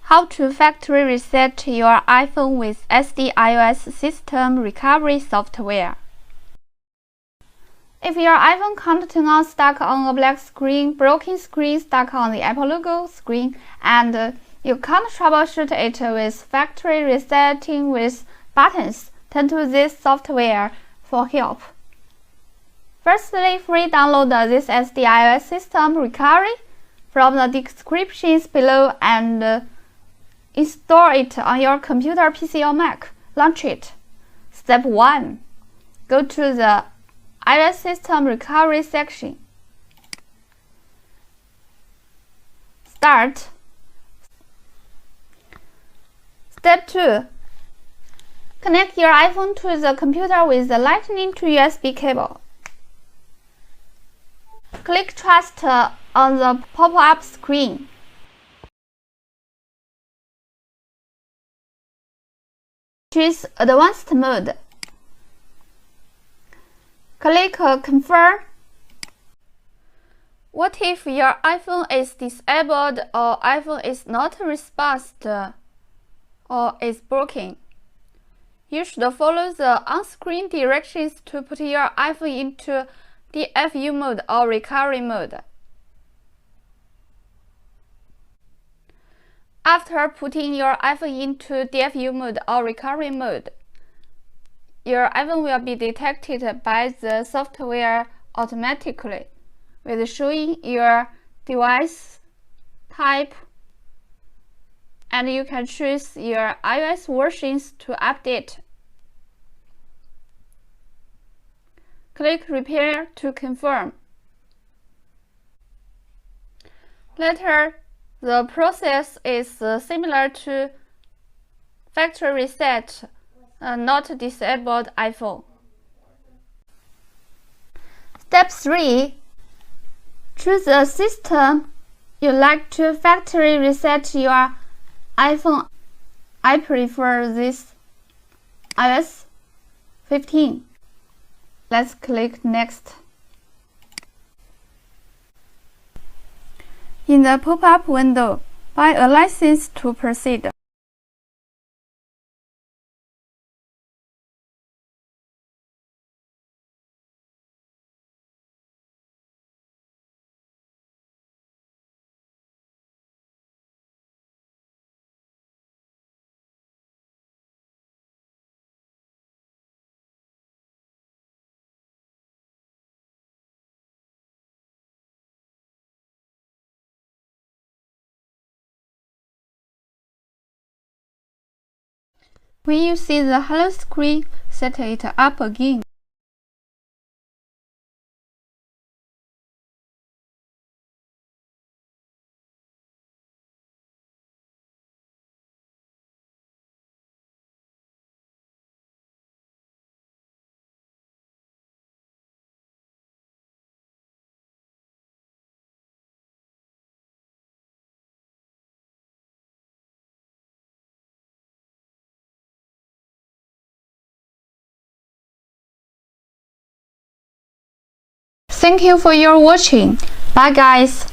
How to factory reset your iPhone with SDIOS system recovery software. If your iPhone can't turn on, stuck on a black screen, broken screen, stuck on the Apple logo screen, and you can't troubleshoot it with factory resetting with buttons, turn to this software for help. Firstly, free download this SDIOS system recovery from the descriptions below and install it on your computer, PC or Mac. Launch it. Step 1. Go to the iOS System Recovery section. Start. Step 2. Connect your iPhone to the computer with the Lightning to USB cable. Click Trust on the pop-up screen. Choose Advanced mode. Click Confirm. What if your iPhone is disabled or iPhone is not responsive or is broken? You should follow the on-screen directions to put your iPhone into DFU mode or recovery mode. After putting your iPhone into DFU mode or recovery mode, your iPhone will be detected by the software automatically, with showing your device type, and you can choose your iOS versions to update. Click Repair to confirm. Later, the process is similar to factory reset not disabled iPhone. Step 3. Choose a system you like to factory reset your iPhone. I prefer this iOS 15. Let's click Next. In the pop-up window, buy a license to proceed. When you see the hello screen, set it up again. Thank you for your watching. Bye guys.